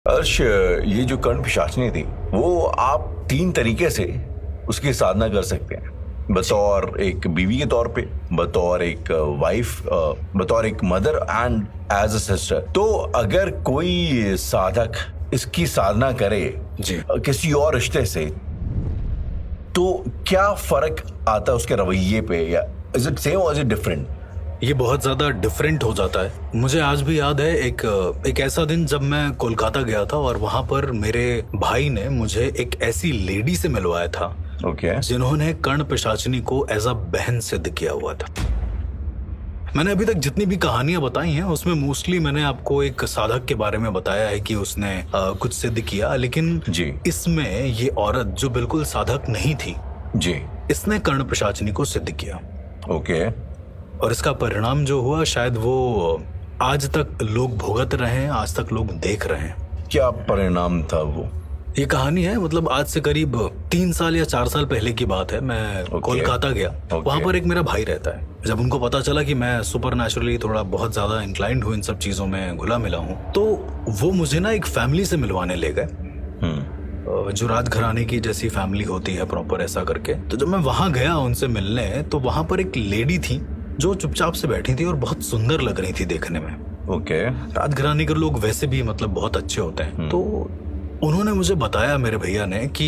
अर्श, ये जो कर्ण पिशाचनी थी वो आप 3 तरीके से उसकी साधना कर सकते हैं। बतौर एक बीवी के तौर पे, बतौर एक वाइफ, बतौर एक mother and as a sister. तो अगर कोई साधक इसकी साधना करे जी किसी और रिश्ते से, तो क्या फर्क आता है उसके रवैये पे, या इज इट सेम और इज इट डिफरेंट? ये बहुत ज़्यादा डिफरेंट हो जाता है। मुझे आज भी याद है एक ऐसा दिन जब मैं कोलकाता गया था और वहाँ पर मेरे भाई ने मुझे एक ऐसी लेडी से मिलवाया था जिन्होंने कर्ण पिशाचिनी को एज अ बहन सिद्ध किया हुआ था। मैंने अभी तक जितनी भी कहानियां बताई हैं उसमें मोस्टली मैंने आपको एक साधक के बारे में बताया है कि उसने कुछ सिद्ध किया, लेकिन जी इसमें ये औरत जो बिल्कुल साधक नहीं थी जी, इसने कर्ण पिशाचिनी को सिद्ध किया। ओके। और इसका परिणाम जो हुआ शायद वो आज तक लोग भुगत रहे हैं, आज तक लोग देख रहे हैं। क्या परिणाम था वो? ये कहानी है, मतलब आज से करीब 3 साल या 4 साल पहले की बात है। मैं कोलकाता गया, वहां पर एक मेरा भाई रहता है। जब उनको पता चला कि मैं सुपर नेचुरली थोड़ा बहुत ज्यादा इंक्लाइंड हूँ, इन सब चीजों में घुला मिला हूँ, तो वो मुझे ना एक फैमिली से मिलवाने ले गए जो राजघराने की जैसी फैमिली होती है प्रॉपर, ऐसा करके। तो जब मैं वहां गया उनसे मिलने, तो वहां पर एक लेडी थी जो चुपचाप से बैठी थी और बहुत सुंदर लग रही थी देखने में। ओके। राजघराने के लोग वैसे भी मतलब बहुत अच्छे होते हैं। तो उन्होंने मुझे बताया, मेरे भैया ने, कि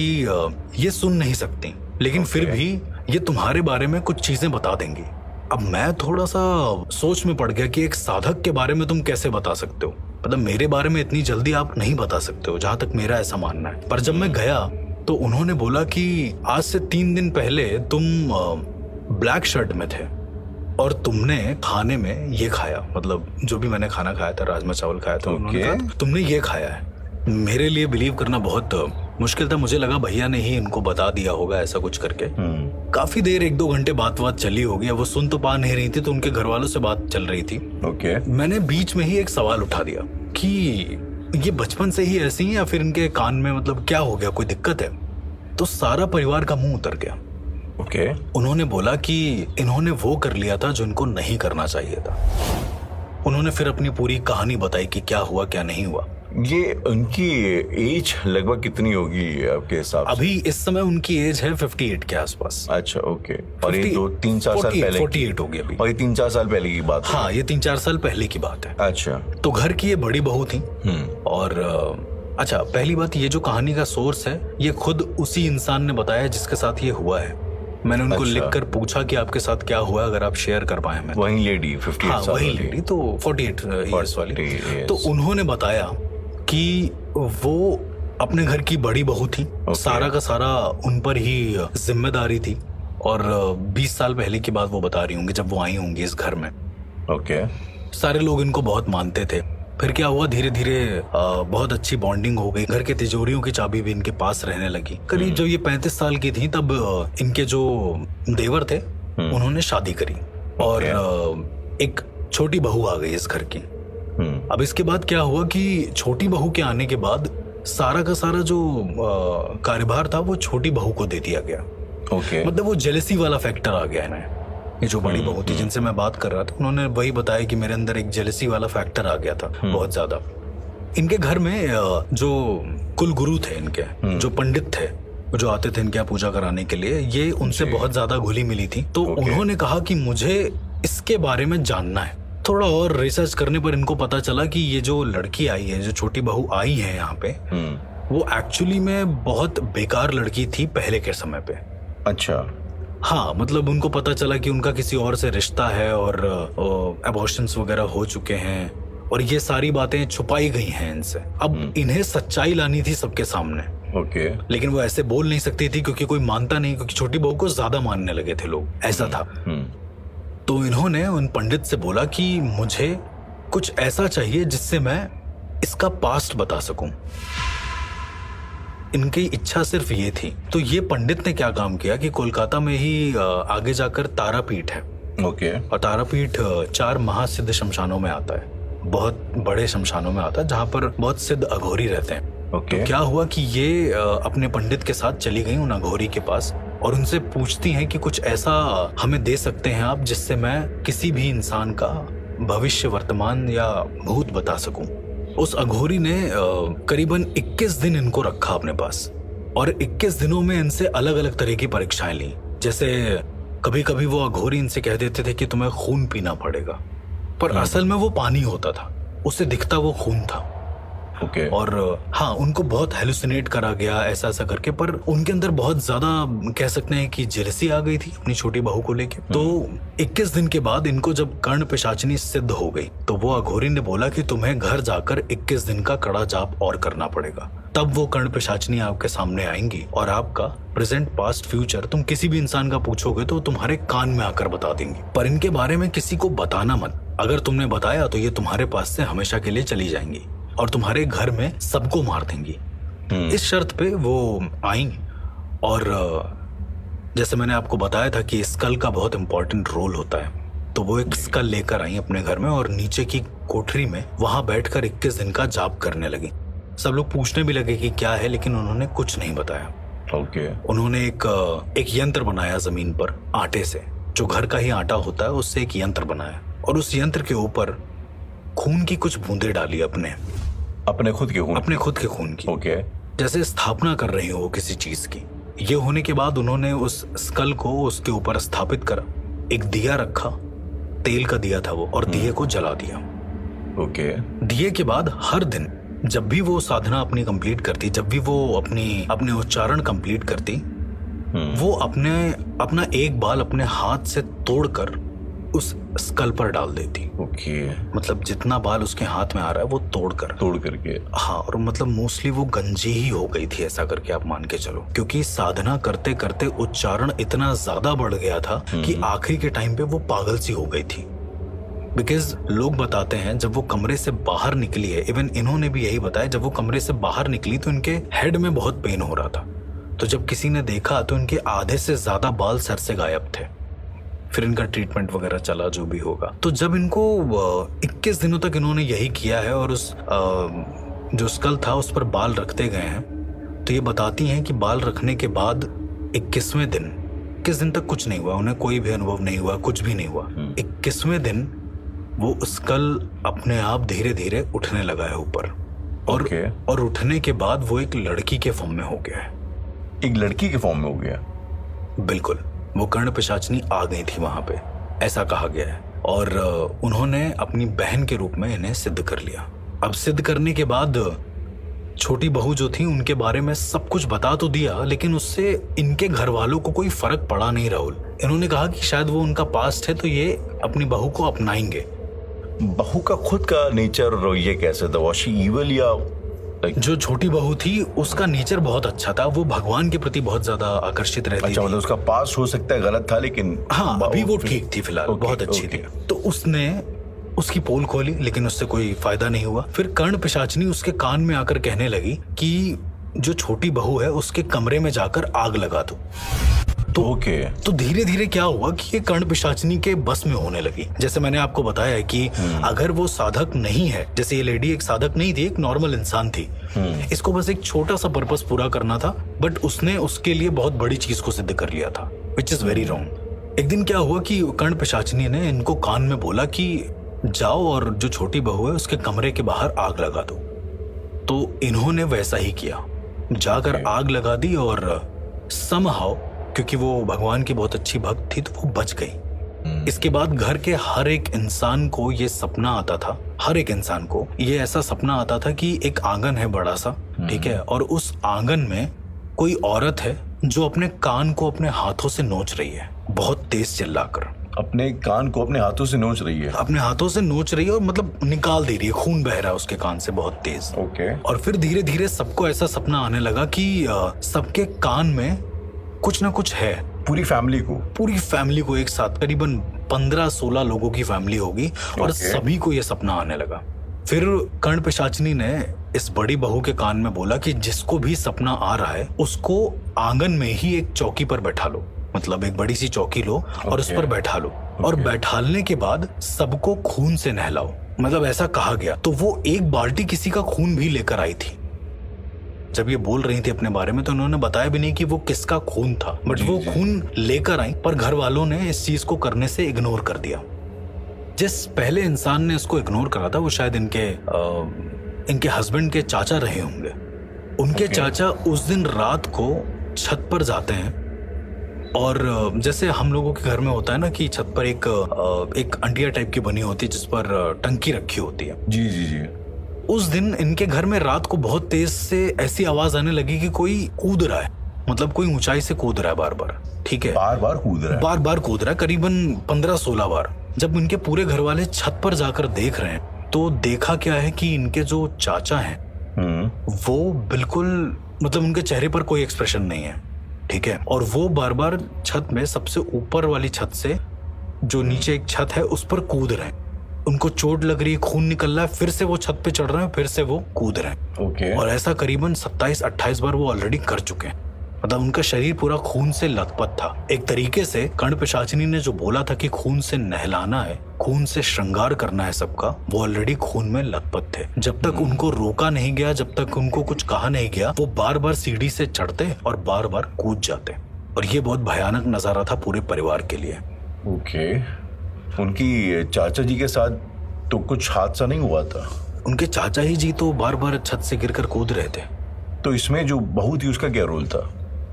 ये सुन नहीं सकती, लेकिन फिर भी ये तुम्हारे बारे में कुछ चीजें बता देंगी। अब मैं थोड़ा सा सोच में पड़ गया कि एक साधक के बारे में तुम कैसे बता सकते हो, मतलब मेरे बारे में इतनी जल्दी आप नहीं बता सकते हो, जहां तक मेरा ऐसा मानना है। पर जब मैं गया तो उन्होंने बोला कि आज से 3 दिन पहले तुम ब्लैक शर्ट में थे और तुमने खाने में ये खाया, मतलब जो भी मैंने खाना खाया था, राजमा चावल खाया था, उन्होंने कहा तुमने ये खाया है। मेरे लिए बिलीव करना बहुत मुश्किल था। मुझे लगा भैया ने ही इनको बता दिया होगा, ऐसा कुछ करके। काफी देर 1-2 घंटे बात चली होगी। वो सुन तो पा नहीं रही थी, तो उनके घर वालों से बात चल रही थी। मैंने बीच में ही एक सवाल उठा दिया कि ये बचपन से ही ऐसी हैं या फिर इनके कान में मतलब क्या हो गया, कोई दिक्कत है? तो सारा परिवार का मुंह उतर गया। उन्होंने बोला कि इन्होंने वो कर लिया था जो इनको नहीं करना चाहिए था। उन्होंने फिर अपनी पूरी कहानी बताई कि क्या हुआ क्या नहीं हुआ। ये उनकी एज लगभग कितनी होगी आपके हिसाब से? अभी इस समय उनकी एज है 58 के आसपास। अच्छा, ओके। और ये 2-3-4 साल पहले 48 होगी अभी। और ये 3-4 साल पहले की बात है? हाँ, ये 3-4 साल पहले की बात है। अच्छा। तो घर की ये बड़ी बहू थी। और अच्छा, पहली बात, ये जो कहानी का सोर्स है ये खुद उसी इंसान ने बताया जिसके साथ ये हुआ है। मैंने उनको लिखकर पूछा कि आपके साथ क्या हुआ, अगर आप शेयर कर पाए। मैं वही लेडी 58 साल, वही लेडी, तो 48 इयर्स वाली। तो उन्होंने बताया कि वो अपने घर की बड़ी बहू थी। सारा का सारा उन पर ही जिम्मेदारी थी। और 20 साल पहले की बात वो बता रही होंगी जब वो आई होंगी इस घर में। सारे लोग इनको बहुत मानते थे। फिर क्या हुआ, धीरे धीरे बहुत अच्छी बॉन्डिंग हो गई। घर के तिजोरियों की चाबी भी इनके पास रहने लगी। करीब जब ये 35 साल की थी तब इनके जो देवर थे उन्होंने शादी करी और एक छोटी बहू आ गई इस घर की। अब इसके बाद क्या हुआ कि छोटी बहू के आने के बाद सारा का सारा जो कार्यभार था वो छोटी बहू को दे दिया गया। मतलब वो जेलसी वाला फैक्टर आ गया है। ये जो बड़ी बहू थी जिनसे मैं बात कर रहा था, उन्होंने वही बताया कि मेरे अंदर एक जेलसी वाला फैक्टर आ गया था बहुत ज्यादा। इनके घर में जो कुल गुरु थे इनके, जो पंडित थे, जो आते थे इनके यहाँ पूजा कराने के लिए, ये उनसे बहुत ज्यादा घुली मिली थी। तो उन्होंने कहा कि मुझे इसके बारे में जानना है। थोड़ा और रिसर्च करने पर इनको पता चला कि ये जो लड़की आई है, जो छोटी बहू आई है यहाँ पे, वो एक्चुअली में बहुत बेकार लड़की थी पहले के समय पे। अच्छा। हाँ, मतलब उनको पता चला कि उनका किसी और से रिश्ता है और अबॉर्शंस वगैरह हो चुके हैं और ये सारी बातें छुपाई गई हैं इनसे। अब इन्हें सच्चाई लानी थी सबके सामने। लेकिन वो ऐसे बोल नहीं सकती थी क्योंकि कोई मानता नहीं, क्योंकि छोटी बहू को ज्यादा मानने लगे थे लोग, ऐसा था। तो इन्होंने उन पंडित से बोला कि मुझे कुछ ऐसा चाहिए जिससे मैं इसका पास्ट बता सकूं। इनकी इच्छा सिर्फ ये थी। तो ये पंडित ने क्या काम किया कि कोलकाता में ही आगे जाकर तारापीठ है। और तारापीठ 4 महासिद्ध शमशानों में आता है, बहुत बड़े शमशानों में आता है, जहाँ पर बहुत सिद्ध अघोरी रहते हैं। तो क्या हुआ कि ये अपने पंडित के साथ चली गई उन अघोरी के पास और उनसे पूछती हैं कि कुछ ऐसा हमें दे सकते हैं आप जिससे मैं किसी भी इंसान का भविष्य, वर्तमान या भूत बता सकूं। उस अघोरी ने करीबन 21 दिन इनको रखा अपने पास, और 21 दिनों में इनसे अलग अलग तरह की परीक्षाएं ली। जैसे कभी कभी वो अघोरी इनसे कह देते थे कि तुम्हें खून पीना पड़ेगा, पर असल में वो पानी होता था, उससे दिखता वो खून था। ओके। और हाँ, उनको बहुत हेलुसिनेट करा गया ऐसा ऐसा करके, पर उनके अंदर बहुत ज्यादा कह सकते हैं कि जेलसी आ गई थी अपनी छोटी बहू को लेके। तो 21 दिन के बाद इनको जब कर्ण पिशाचिनी सिद्ध हो गई, तो वो अघोरी ने बोला कि तुम्हें घर जाकर 21 दिन का कड़ा जाप और करना पड़ेगा। तब वो कर्ण पिशाचिनी आपके सामने आएंगी और आपका प्रेजेंट पास्ट फ्यूचर तुम किसी भी इंसान का पूछोगे तो तुम्हारे कान में आकर बता देंगी, पर इनके बारे में किसी को बताना मत। अगर तुमने बताया तो ये तुम्हारे पास से हमेशा के लिए चली जाएंगी और तुम्हारे घर में सबको मार देंगी। इस शर्त पे वो आई, और जैसे मैंने आपको बताया था कि स्कल का बहुत इंपॉर्टेंट रोल होता है, तो वो एक स्कल लेकर आई अपने घर में और नीचे की कोठरी में वहां बैठकर 21 दिन का जाप करने लगी। सब लोग पूछने भी लगे कि क्या है, लेकिन उन्होंने कुछ नहीं बताया। ओके। उन्होंने एक यंत्र बनाया जमीन पर आटे से, जो घर का ही आटा होता है उससे एक यंत्र बनाया, और उस यंत्र के ऊपर खून की कुछ बूंदें डाली अपने खुद के खून की। ओके। जैसे स्थापना कर रही हो किसी चीज की। ये होने के बाद उन्होंने उस स्कल को उसके ऊपर स्थापित करा, एक दिया रखा, तेल का दिया था वो, और दिए को जला दिया। ओके। दिए के बाद हर दिन जब भी वो साधना अपनी कंप्लीट करती, जब भी वो अपने उच्चारण कंप्लीट करती, वो अपना एक बाल अपने हाथ से तोड़कर उस स्कल पर डाल देती। ओके। मतलब जितना बाल उसके हाथ में आ रहा है वो तोड़ करके। हाँ, और मतलब मोस्टली वो गंजी ही हो गई थी, ऐसा करके आप मान के चलो, क्योंकि साधना करते करते उच्चारण इतना ज्यादा बढ़ गया था कि आखिरी के टाइम पे वो पागल सी हो गई थी। बिकॉज लोग बताते हैं जब वो कमरे से बाहर निकली है, इवन इन्होंने भी यही बताया, जब वो कमरे से बाहर निकली तो इनके हेड में बहुत पेन हो रहा था। तो जब किसी ने देखा तो इनके आधे से ज्यादा बाल सर से गायब थे। फिर इनका ट्रीटमेंट वगैरह चला, जो भी होगा। तो जब इनको 21 दिनों तक इन्होंने यही किया है, और उस जो स्कल था उस पर बाल रखते गए हैं, तो ये बताती हैं कि बाल रखने के बाद 21वें दिन, 21 दिन तक कुछ नहीं हुआ, उन्हें कोई भी अनुभव नहीं हुआ, कुछ भी नहीं हुआ। 21वें दिन वो स्कल अपने आप धीरे धीरे उठने लगा है ऊपर, और उठने के बाद वो एक लड़की के फॉर्म में हो गया है। एक लड़की के फॉर्म में हो गया? बिल्कुल, वो कर्ण पिशाचिनी आ गई थी वहां पे, ऐसा कहा गया है। और उन्होंने अपनी बहन के रूप में इन्हें सिद्ध कर लिया। अब सिद्ध करने के बाद छोटी बहू जो थी उनके बारे में सब कुछ बता तो दिया, लेकिन उससे इनके घर वालों को कोई फर्क पड़ा नहीं राहुल। इन्होंने कहा कि शायद वो उनका पास्ट है तो ये अपनी बहू को अपनाएंगे। बहू का खुद का नेचर ये कैसे था? वाज शी इविल या जो छोटी बहू थी उसका नेचर बहुत अच्छा था, वो भगवान के प्रति बहुत ज्यादा आकर्षित रहती थी। मतलब उसका पास्ट हो सकता है गलत था, लेकिन हाँ अभी वो ठीक थी फिलहाल, बहुत अच्छी थी। तो उसने उसकी पोल खोली, लेकिन उससे कोई फायदा नहीं हुआ। फिर कर्ण पिशाचिनी उसके कान में आकर कहने लगी कि जो छोटी बहू है उसके कमरे में जाकर आग लगा दो। तो धीरे धीरे क्या हुआ कि ये कर्ण पिशाचिनी के बस में होने लगी। जैसे मैंने आपको बताया है कि अगर वो साधक नहीं है, जैसे ये लेडी एक साधक नहीं थी, एक नॉर्मल इंसान थी, इसको बस एक छोटा सा पर्पस पूरा करना था, बट उसने उसके लिए बहुत बड़ी चीज को सिद्ध कर लिया था, विच इज वेरी रॉन्ग। एक दिन क्या हुआ कि कर्ण पिशाचिनी ने इनको कान में बोला कि जाओ और जो छोटी बहू है उसके कमरे के बाहर आग लगा दो। तो इन्होंने वैसा ही किया, जाकर आग लगा दी, और समहाउ क्योंकि वो भगवान की बहुत अच्छी भक्त थी तो वो बच गई। इसके बाद घर के हर एक इंसान को ये सपना आता था, हर एक इंसान को ये ऐसा सपना आता था कि एक आंगन है बड़ा सा, ठीक है, और उस आंगन में कोई औरत है जो अपने कान को अपने हाथों से नोच रही है, बहुत तेज चिल्लाकर। अपने कान को अपने हाथों से नोच रही है? अपने हाथों से नोच रही है, और मतलब निकाल दे रही है, खून बह रहा है उसके कान से बहुत तेज। और फिर धीरे धीरे सबको ऐसा सपना आने लगा कि सबके कान में कुछ ना कुछ है। पूरी फैमिली को एक साथ, करीबन 15-16 लोगों की फैमिली होगी, और सभी को यह सपना आने लगा। फिर कर्ण पिशाचिनी ने इस बड़ी बहू के कान में बोला कि जिसको भी सपना आ रहा है उसको आंगन में ही एक चौकी पर बैठा लो, मतलब एक बड़ी सी चौकी लो और उस पर बैठा लो, और बैठालने के बाद सबको खून से नहलाओ, मतलब ऐसा कहा गया। तो वो एक बाल्टी किसी का खून भी लेकर आई थी। जब ये बोल रही थी अपने बारे में तो उन्होंने बताया भी नहीं कि वो किसका खून था, बट वो खून लेकर आई, पर घर वालों ने इस चीज को करने से इग्नोर कर दिया। जिस पहले इंसान ने इसको इग्नोर करा था वो शायद इनके हस्बैंड के चाचा रहे होंगे। उनके चाचा उस दिन रात को छत पर जाते हैं और जैसे हम लोगों के घर में होता है ना कि छत पर एक अंटिया टाइप की बनी होती है जिस पर टंकी रखी होती है। जी जी जी। उस दिन इनके घर में रात को बहुत तेज से ऐसी आवाज आने लगी कि कोई कूद रहा है, मतलब कोई ऊंचाई से कूद रहा है बार बार। ठीक है, बार बार कूद रहा है, करीबन 15-16 बार। जब इनके पूरे घर वाले छत पर जाकर देख रहे हैं तो देखा क्या है कि इनके जो चाचा हैं वो बिल्कुल, मतलब उनके चेहरे पर कोई एक्सप्रेशन नहीं है। ठीक है, और वो बार बार छत में सबसे ऊपर वाली छत से, जो नीचे एक छत है, उस पर कूद रहे हैं। उनको चोट लग रही है, खून निकल रहा है, फिर से वो छत पे चढ़ रहे हैं, फिर से वो कूद रहे हैं। ओके। और ऐसा करीबन 27-28 बार वो ऑलरेडी कर चुके हैं। मतलब उनका शरीर पूरा खून से लथपथ था। एक तरीके से कर्ण पिशाचिनी ने जो बोला था कि खून से नहलाना है, खून से श्रृंगार करना है सबका, वो ऑलरेडी खून में लथपथ थे। जब तक उनको रोका नहीं गया, जब तक उनको कुछ कहा नहीं गया, वो बार बार सीढ़ी से चढ़ते और बार बार कूद जाते। और ये बहुत भयानक नजारा था पूरे परिवार के लिए। ओके। उनकी चाचा जी के साथ तो कुछ हादसा नहीं हुआ था? उनके चाचा ही जी तो बार बार छत से गिरकर कूद रहे थे। तो इसमें जो बहू थी उसका क्या रोल था?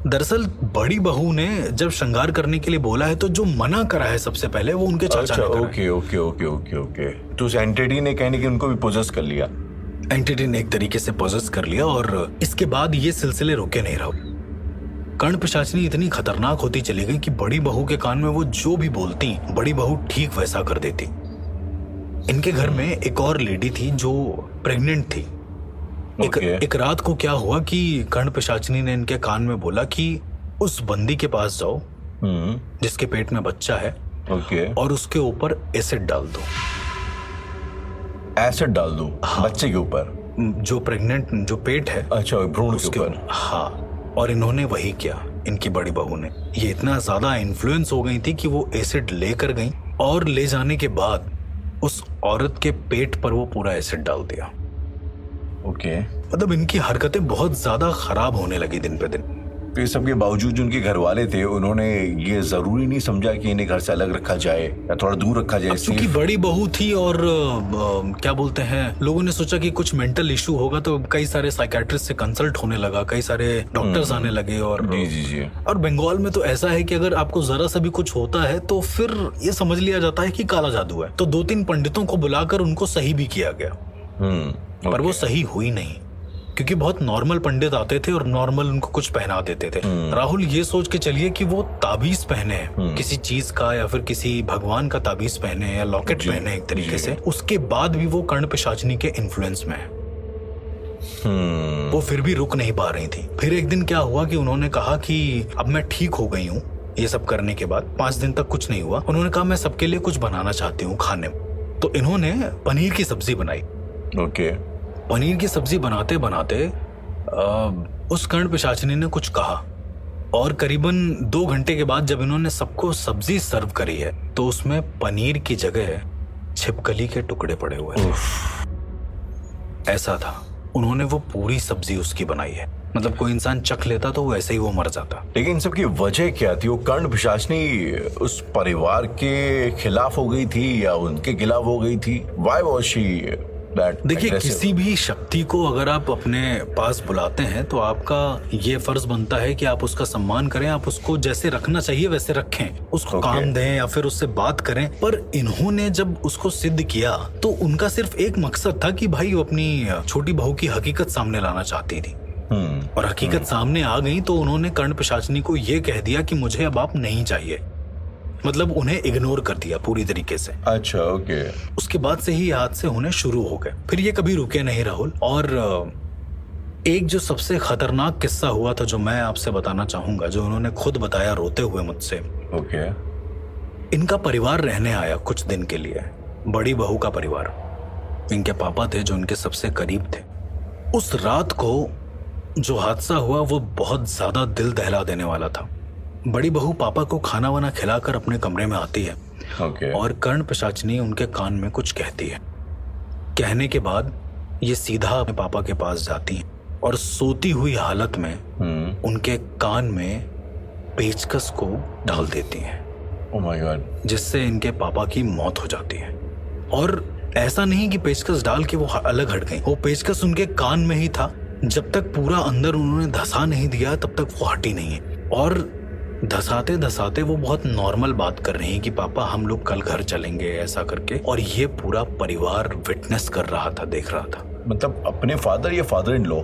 दरअसल बड़ी बहू ने जब श्रृंगार करने के लिए बोला है तो जो मना करा है सबसे पहले वो उनके चाचा ने करा। Okay okay okay okay okay. तो उस एंटिटी ने कहने कि उनको भी पोजेस कर लिया। एंटिटी ने एक तरीके से पोजेस कर लिया और इसके बाद ये सिलसिले रुके नहीं रहे। कर्ण पिशाचिनी इतनी खतरनाक होती चली गई कि बड़ी बहू के कान में वो जो भी बोलती, बड़ी बहू ठीक वैसा कर देती। इनके घर में एक और लेडी थी जो प्रेग्नेंट थी। एक रात को क्या हुआ कि कर्ण पिशाचिनी ने इनके कान में बोला कि उस बंदी के पास जाओ जिसके पेट में बच्चा है, और उसके ऊपर एसिड डाल दो। एसिड डाल दो? हाँ। बच्चे के ऊपर? जो प्रेग्नेंट, जो पेट है, अच्छा, भ्रूण के ऊपर। हाँ, और इन्होंने वही किया। इनकी बड़ी बहू ने ये इतना ज्यादा इन्फ्लुएंस हो गई थी कि वो एसिड लेकर गई और ले जाने के बाद उस औरत के पेट पर वो पूरा एसिड डाल दिया। ओके। मतलब इनकी हरकतें बहुत ज्यादा खराब होने लगी दिन पे दिन। तो ये सबके बावजूद जो उनके घर वाले थे, उन्होंने ये जरूरी नहीं समझा कि इन्हें घर से अलग रखा जाए या थोड़ा दूर रखा जाए? क्योंकि बड़ी बहू थी और क्या बोलते हैं, लोगों ने सोचा कि कुछ मेंटल इशू होगा, तो कई सारे साइकेट्रिस्ट से कंसल्ट होने लगा, कई सारे डॉक्टर्स आने लगे। और जी। और बंगाल में तो ऐसा है कि अगर आपको जरा सा भी कुछ होता है तो फिर ये समझ लिया जाता है कि काला जादू है। तो 2-3 पंडितों को बुलाकर उनको सही भी किया गया, पर वो सही हुई नहीं, क्योंकि बहुत नॉर्मल पंडित आते थे और नॉर्मल उनको कुछ पहना देते थे। राहुल, ये सोच के चलिए कि वो ताबीज पहने किसी चीज का, या फिर किसी भगवान का ताबीज पहने या लॉकेट पहने एक तरीके से, उसके बाद भी वो कर्ण पिशाचिनी के इन्फ्लुएंस में है। वो फिर भी रुक नहीं पा रही थी। फिर एक दिन क्या हुआ कि उन्होंने कहा कि अब मैं ठीक हो गई हूँ। ये सब करने के बाद 5 दिन तक कुछ नहीं हुआ। उन्होंने कहा मैं सबके लिए कुछ बनाना चाहती हूँ खाने में। तो इन्होंने पनीर की सब्जी बनाई। ओके। पनीर की सब्जी बनाते बनाते उस कर्ण पिशाचिनी ने कुछ कहा, और करीबन 2 घंटे के बाद जब इन्होंने सबको सब्जी सर्व करी है तो उसमें पनीर की जगह छिपकली के टुकड़े पड़े हुए हैं। ऐसा था, उन्होंने वो पूरी सब्जी उसकी बनाई है। मतलब कोई इंसान चख लेता तो वो ऐसे ही वो मर जाता। लेकिन इन सब की वजह क्या थी? वो कर्ण पिशाचिनी उस परिवार के खिलाफ हो गई थी या उनके खिलाफ हो गई थी? Why was she that देखिए, aggressive? किसी भी शक्ति को अगर आप अपने पास बुलाते हैं तो आपका ये फर्ज बनता है कि आप उसका सम्मान करें, आप उसको जैसे रखना चाहिए वैसे रखें, उसको काम दें या फिर उससे बात करें। पर इन्होंने जब उसको सिद्ध किया तो उनका सिर्फ एक मकसद था कि भाई वो अपनी छोटी बहू की हकीकत सामने लाना चाहती थी। और हकीकत सामने आ गई तो उन्होंने कर्ण पिशाचिनी को ये कह दिया कि मुझे अब आप नहीं चाहिए। मतलब उन्हें इग्नोर कर दिया पूरी तरीके से। अच्छा, ओके। उसके बाद से ही हादसे होने शुरू हो गए। फिर ये कभी रुके नहीं राहुल। और एक जो सबसे खतरनाक किस्सा हुआ था जो मैं आपसे बताना चाहूंगा, जो उन्होंने खुद बताया रोते हुए मुझसे। ओके। इनका परिवार रहने आया कुछ दिन के लिए, बड़ी बहू का परिवार। इनके पापा थे जो इनके सबसे करीब थे। उस रात को जो हादसा हुआ वो बहुत ज्यादा दिल दहला देने वाला था। बड़ी बहू पापा को खाना वाना खिलाकर अपने कमरे में आती है। और कर्ण पिशाचिनी उनके कान में कुछ कहती है। कहने के बाद ये सीधा अपने पापा के पास जाती है और सोती हुई हालत में उनके कान में पेचकस को डाल देती है। Oh my God. जिससे इनके पापा की मौत हो जाती है। और ऐसा नहीं कि पेचकस डाल के वो अलग हट गई, वो पेचकस उनके कान में ही था। जब तक पूरा अंदर उन्होंने धसा नहीं दिया तब तक वो हटी नहीं है। और धसाते धसाते वो बहुत नॉर्मल बात कर रही है कि पापा हम लोग कल घर चलेंगे ऐसा करके, और ये पूरा परिवार विटनेस कर रहा था, देख रहा था। मतलब अपने फादर या फादर इन लॉ?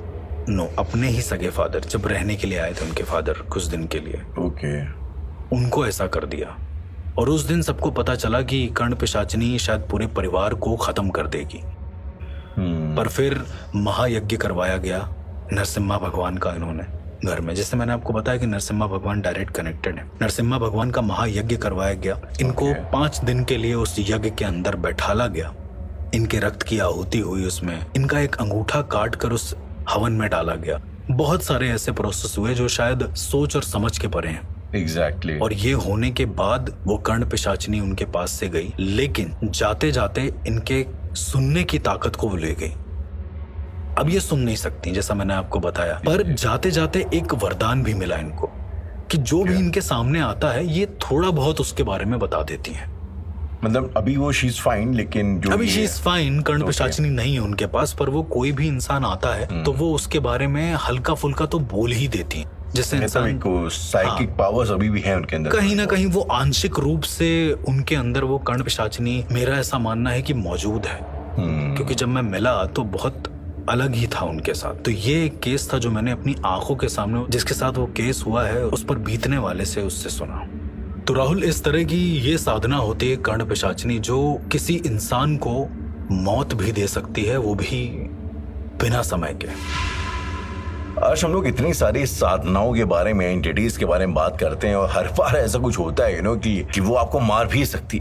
नो, अपने ही सगे फादर, जब रहने के लिए आए थे उनके फादर कुछ दिन के लिए, ओके, उनको ऐसा कर दिया। और उस दिन सबको पता चला कि कर्ण पिशाचिनी शायद पूरे परिवार को खत्म कर देगी। पर फिर महायज्ञ करवाया गया नरसिम्हा भगवान का इन्होंने घर में। जैसे मैंने आपको बताया कि नरसिम्हा भगवान डायरेक्ट कनेक्टेड है, नरसिम्हा भगवान का महायज्ञ करवाया गया। इनको 5 दिन के लिए उस यज्ञ के अंदर बैठाला गया। इनके रक्त की आहुति हुई, उसमें इनका एक अंगूठा काट कर उस हवन में डाला गया। बहुत सारे ऐसे प्रोसेस हुए जो शायद सोच और समझ के परे हैं। एग्जैक्टली। और ये होने के बाद वो कर्ण पिशाचिनी उनके पास से गई, लेकिन जाते जाते इनके सुनने की ताकत को वो ले गई। अब ये सुन नहीं सकती जैसा मैंने आपको बताया, पर जाते जाते एक वरदान भी मिला इनको कि जो भी इनके सामने आता है ये थोड़ा बहुत उसके बारे में बता देती हैं। मतलब अभी वो शी इज फाइन, लेकिन जो अभी शी इज फाइन, कर्ण पिशाचिनी नहीं है उनके पास, पर वो कोई भी इंसान आता है तो वो उसके बारे में हल्का फुल्का तो बोल ही देती है। जैसे इंसान को साइकिक पावर्स अभी भी है उनके अंदर, कहीं ना कहीं वो आंशिक रूप से उनके अंदर वो कर्ण पिशाचिनी, मेरा ऐसा मानना है कि मौजूद है। क्योंकि जब मैं मिला तो बहुत अलग ही था उनके साथ। तो ये एक केस था जो मैंने अपनी आंखों के सामने, जिसके साथ वो केस हुआ है, उस पर बीतने वाले से उससे सुना। तो राहुल, इस तरह की ये साधना होती है कर्ण पिशाचिनी, जो किसी इंसान को मौत भी दे सकती है, वो भी बिना समय के। आज हम लोग इतनी सारी साधनाओं के बारे में, एंटिटीज के बारे में बात करते हैं और हर बार ऐसा कुछ होता है कि वो आपको मार भी सकती है।